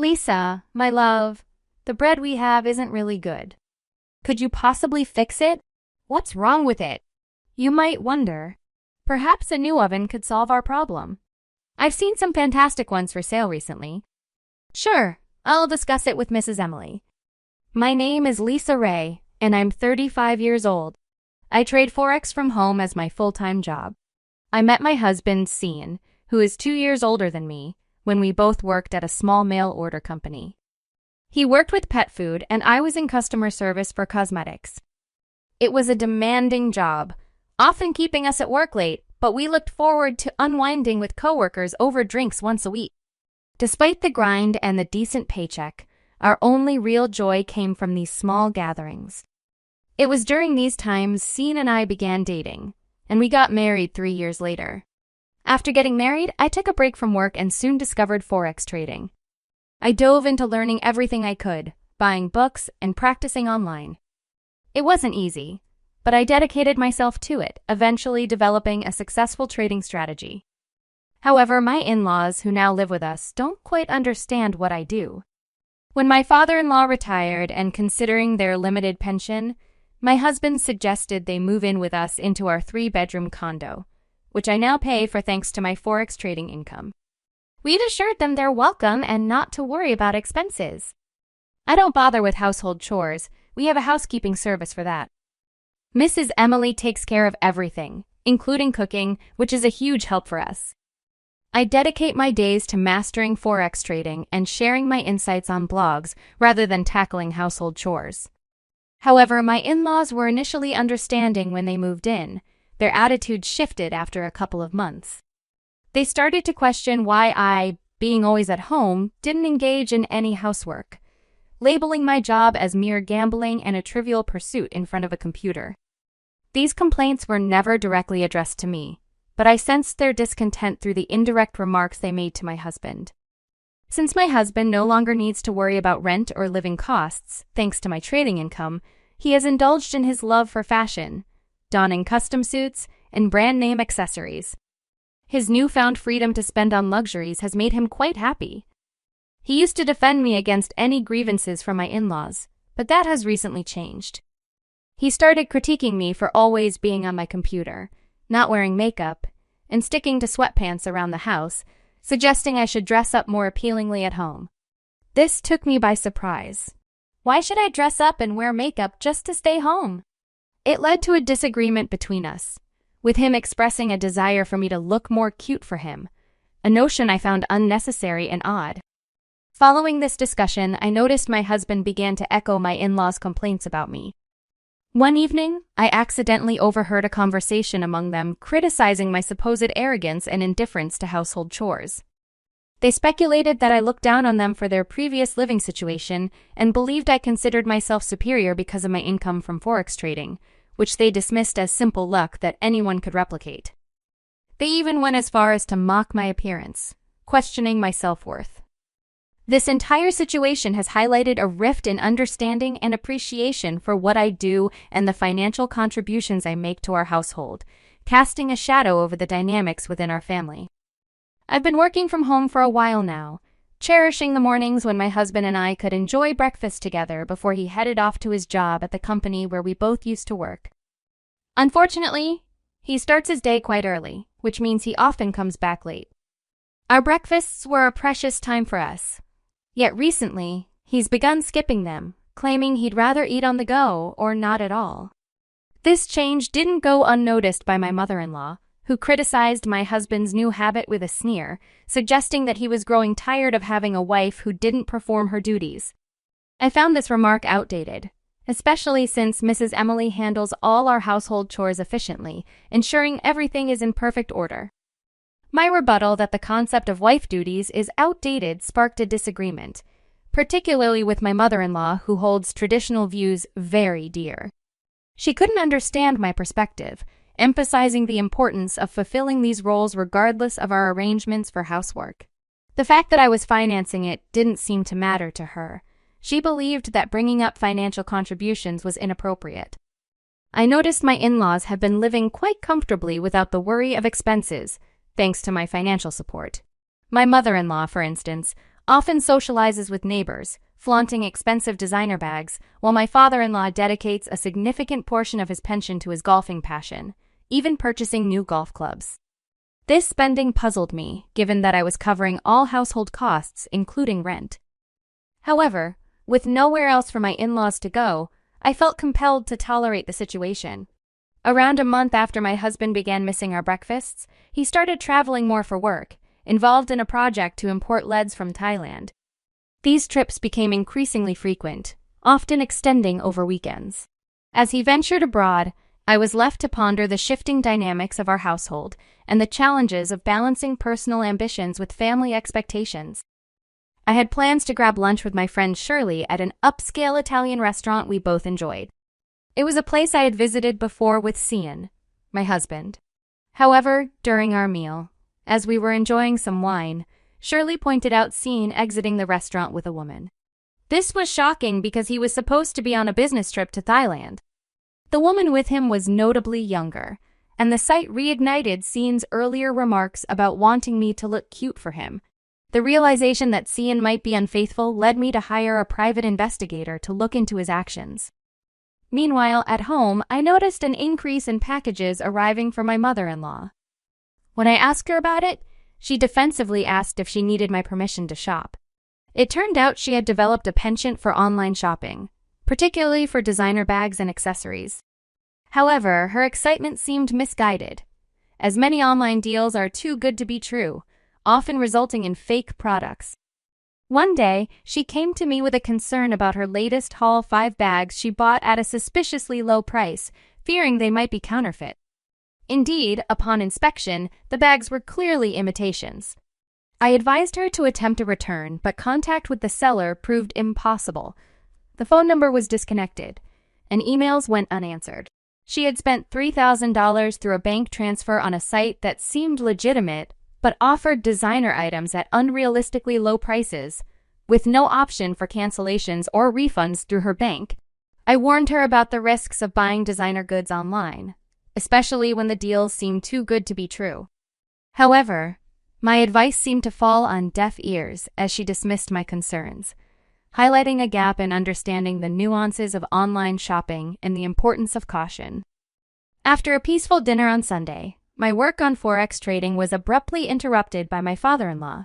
Lisa, my love, the bread we have isn't really good. Could you possibly fix it? What's wrong with it? You might wonder. Perhaps a new oven could solve our problem. I've seen some fantastic ones for sale recently. Sure, I'll discuss it with Mrs. Emily. My name is Lisa Ray, and I'm 35 years old. I trade Forex from home as my full-time job. I met my husband, Cian, who is 2 years older than me, when we both worked at a small mail order company. He worked with pet food, and I was in customer service for cosmetics. It was a demanding job, often keeping us at work late, but we looked forward to unwinding with coworkers over drinks once a week. Despite the grind and the decent paycheck, our only real joy came from these small gatherings. It was during these times Cian and I began dating, and we got married 3 years later. After getting married, I took a break from work and soon discovered Forex trading. I dove into learning everything I could, buying books and practicing online. It wasn't easy, but I dedicated myself to it, eventually developing a successful trading strategy. However, my in-laws, who now live with us, don't quite understand what I do. When my father-in-law retired and considering their limited pension, my husband suggested they move in with us into our 3-bedroom condo, which I now pay for thanks to my Forex trading income. We'd assured them they're welcome and not to worry about expenses. I don't bother with household chores. We have a housekeeping service for that. Mrs. Emily takes care of everything, including cooking, which is a huge help for us. I dedicate my days to mastering Forex trading and sharing my insights on blogs rather than tackling household chores. However, my in-laws were initially understanding when they moved in. Their attitude shifted after a couple of months. They started to question why I, being always at home, didn't engage in any housework, labeling my job as mere gambling and a trivial pursuit in front of a computer. These complaints were never directly addressed to me, but I sensed their discontent through the indirect remarks they made to my husband. Since my husband no longer needs to worry about rent or living costs, thanks to my trading income, he has indulged in his love for fashion, donning custom suits and brand-name accessories. His newfound freedom to spend on luxuries has made him quite happy. He used to defend me against any grievances from my in-laws, but that has recently changed. He started critiquing me for always being on my computer, not wearing makeup, and sticking to sweatpants around the house, suggesting I should dress up more appealingly at home. This took me by surprise. Why should I dress up and wear makeup just to stay home? It led to a disagreement between us, with him expressing a desire for me to look more cute for him, a notion I found unnecessary and odd. Following this discussion, I noticed my husband began to echo my in-laws' complaints about me. One evening, I accidentally overheard a conversation among them criticizing my supposed arrogance and indifference to household chores. They speculated that I looked down on them for their previous living situation and believed I considered myself superior because of my income from Forex trading, which they dismissed as simple luck that anyone could replicate. They even went as far as to mock my appearance, questioning my self-worth. This entire situation has highlighted a rift in understanding and appreciation for what I do and the financial contributions I make to our household, casting a shadow over the dynamics within our family. I've been working from home for a while now, cherishing the mornings when my husband and I could enjoy breakfast together before he headed off to his job at the company where we both used to work. Unfortunately, he starts his day quite early, which means he often comes back late. Our breakfasts were a precious time for us. Yet recently, he's begun skipping them, claiming he'd rather eat on the go or not at all. This change didn't go unnoticed by my mother-in-law, who criticized my husband's new habit with a sneer, suggesting that he was growing tired of having a wife who didn't perform her duties. I found this remark outdated, especially since Mrs. Emily handles all our household chores efficiently, ensuring everything is in perfect order. My rebuttal that the concept of wife duties is outdated sparked a disagreement, particularly with my mother-in-law, who holds traditional views very dear. She couldn't understand my perspective, emphasizing the importance of fulfilling these roles regardless of our arrangements for housework. The fact that I was financing it didn't seem to matter to her. She believed that bringing up financial contributions was inappropriate. I noticed my in-laws have been living quite comfortably without the worry of expenses, thanks to my financial support. My mother-in-law, for instance, often socializes with neighbors, flaunting expensive designer bags, while my father-in-law dedicates a significant portion of his pension to his golfing passion, even purchasing new golf clubs. This spending puzzled me, given that I was covering all household costs, including rent. However, with nowhere else for my in-laws to go, I felt compelled to tolerate the situation. Around a month after my husband began missing our breakfasts, he started traveling more for work, involved in a project to import leads from Thailand. These trips became increasingly frequent, often extending over weekends. As he ventured abroad, I was left to ponder the shifting dynamics of our household and the challenges of balancing personal ambitions with family expectations. I had plans to grab lunch with my friend Shirley at an upscale Italian restaurant we both enjoyed. It was a place I had visited before with Cian, my husband. However, during our meal, as we were enjoying some wine, Shirley pointed out Cian exiting the restaurant with a woman. This was shocking because he was supposed to be on a business trip to Thailand. The woman with him was notably younger, and the sight reignited Cian's earlier remarks about wanting me to look cute for him. The realization that Cian might be unfaithful led me to hire a private investigator to look into his actions. Meanwhile, at home, I noticed an increase in packages arriving from my mother-in-law. When I asked her about it, she defensively asked if she needed my permission to shop. It turned out she had developed a penchant for online shopping, particularly for designer bags and accessories. However, her excitement seemed misguided, as many online deals are too good to be true, often resulting in fake products. One day, she came to me with a concern about her latest haul 5 bags she bought at a suspiciously low price, fearing they might be counterfeit. Indeed, upon inspection, the bags were clearly imitations. I advised her to attempt a return, but contact with the seller proved impossible. The phone number was disconnected, and emails went unanswered. She had spent $3,000 through a bank transfer on a site that seemed legitimate, but offered designer items at unrealistically low prices, with no option for cancellations or refunds through her bank. I warned her about the risks of buying designer goods online, especially when the deals seemed too good to be true. However, my advice seemed to fall on deaf ears as she dismissed my concerns, highlighting a gap in understanding the nuances of online shopping and the importance of caution. After a peaceful dinner on Sunday, my work on Forex trading was abruptly interrupted by my father-in-law.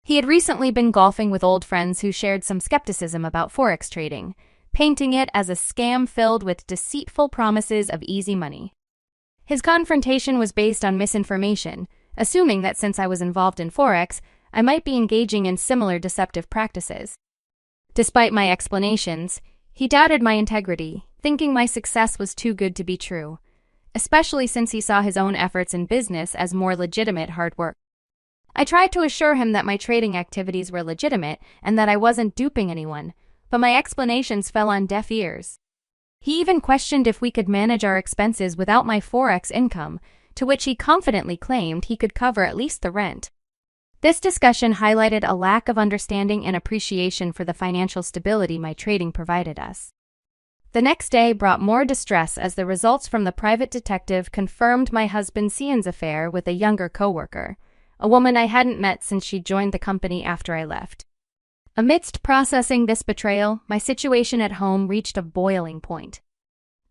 He had recently been golfing with old friends who shared some skepticism about Forex trading, painting it as a scam filled with deceitful promises of easy money. His confrontation was based on misinformation, assuming that since I was involved in Forex, I might be engaging in similar deceptive practices. Despite my explanations, he doubted my integrity, thinking my success was too good to be true, especially since he saw his own efforts in business as more legitimate hard work. I tried to assure him that my trading activities were legitimate and that I wasn't duping anyone, but my explanations fell on deaf ears. He even questioned if we could manage our expenses without my Forex income, to which he confidently claimed he could cover at least the rent. This discussion highlighted a lack of understanding and appreciation for the financial stability my trading provided us. The next day brought more distress as the results from the private detective confirmed my husband Cian's affair with a younger coworker, a woman I hadn't met since she joined the company after I left. Amidst processing this betrayal, my situation at home reached a boiling point.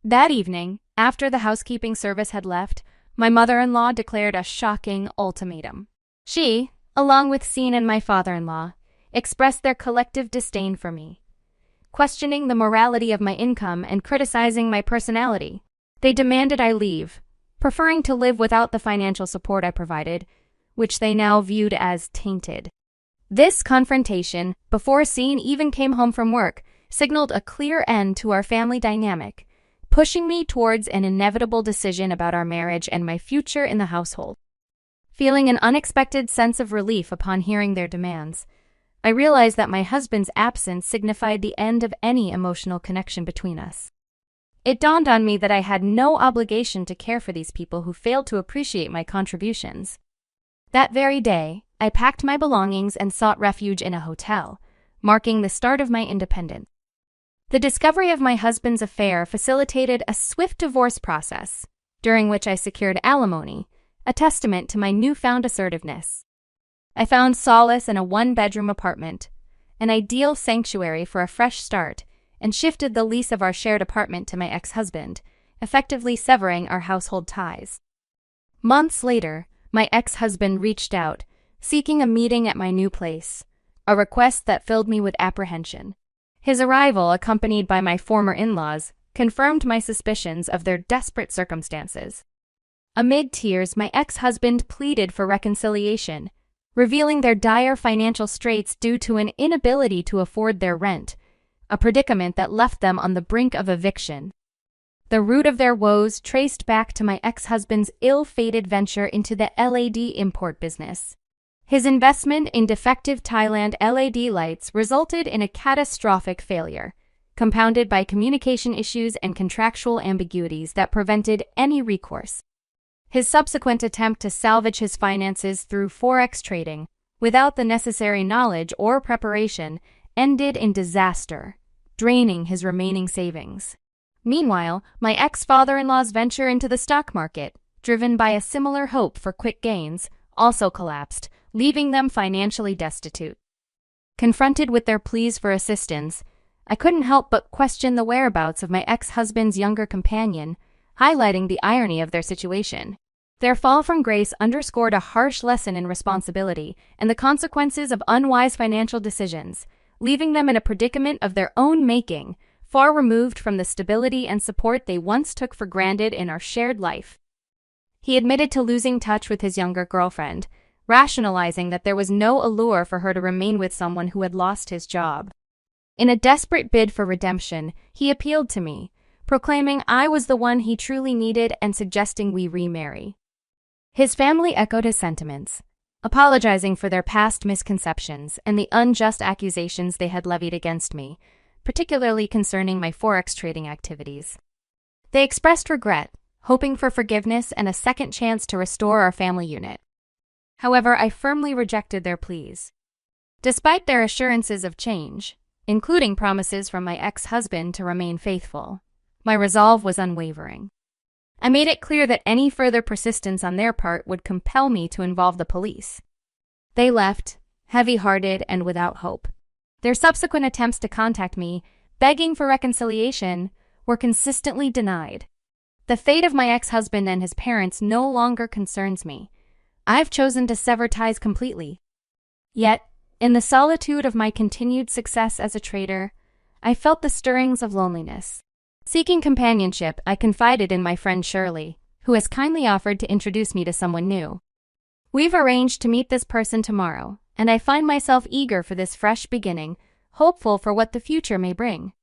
That evening, after the housekeeping service had left, my mother-in-law declared a shocking ultimatum. She, along with Cian and my father-in-law, expressed their collective disdain for me, questioning the morality of my income and criticizing my personality. They demanded I leave, preferring to live without the financial support I provided, which they now viewed as tainted. This confrontation, before Cian even came home from work, signaled a clear end to our family dynamic, pushing me towards an inevitable decision about our marriage and my future in the household. Feeling an unexpected sense of relief upon hearing their demands, I realized that my husband's absence signified the end of any emotional connection between us. It dawned on me that I had no obligation to care for these people who failed to appreciate my contributions. That very day, I packed my belongings and sought refuge in a hotel, marking the start of my independence. The discovery of my husband's affair facilitated a swift divorce process, during which I secured alimony, a testament to my newfound assertiveness. I found solace in a one-bedroom apartment, an ideal sanctuary for a fresh start, and shifted the lease of our shared apartment to my ex-husband, effectively severing our household ties. Months later, my ex-husband reached out, seeking a meeting at my new place, a request that filled me with apprehension. His arrival, accompanied by my former in-laws, confirmed my suspicions of their desperate circumstances. Amid tears, my ex-husband pleaded for reconciliation, revealing their dire financial straits due to an inability to afford their rent, a predicament that left them on the brink of eviction. The root of their woes traced back to my ex-husband's ill-fated venture into the LED import business. His investment in defective Thailand LED lights resulted in a catastrophic failure, compounded by communication issues and contractual ambiguities that prevented any recourse. His subsequent attempt to salvage his finances through forex trading, without the necessary knowledge or preparation, ended in disaster, draining his remaining savings. Meanwhile, my ex-father-in-law's venture into the stock market, driven by a similar hope for quick gains, also collapsed, leaving them financially destitute. Confronted with their pleas for assistance, I couldn't help but question the whereabouts of my ex-husband's younger companion, highlighting the irony of their situation. Their fall from grace underscored a harsh lesson in responsibility and the consequences of unwise financial decisions, leaving them in a predicament of their own making, far removed from the stability and support they once took for granted in our shared life. He admitted to losing touch with his younger girlfriend, rationalizing that there was no allure for her to remain with someone who had lost his job. In a desperate bid for redemption, he appealed to me, proclaiming I was the one he truly needed and suggesting we remarry. His family echoed his sentiments, apologizing for their past misconceptions and the unjust accusations they had levied against me, particularly concerning my forex trading activities. They expressed regret, hoping for forgiveness and a second chance to restore our family unit. However, I firmly rejected their pleas. Despite their assurances of change, including promises from my ex-husband to remain faithful, my resolve was unwavering. I made it clear that any further persistence on their part would compel me to involve the police. They left, heavy-hearted and without hope. Their subsequent attempts to contact me, begging for reconciliation, were consistently denied. The fate of my ex-husband and his parents no longer concerns me. I've chosen to sever ties completely. Yet, in the solitude of my continued success as a trader, I felt the stirrings of loneliness. Seeking companionship, I confided in my friend Shirley, who has kindly offered to introduce me to someone new. We've arranged to meet this person tomorrow, and I find myself eager for this fresh beginning, hopeful for what the future may bring.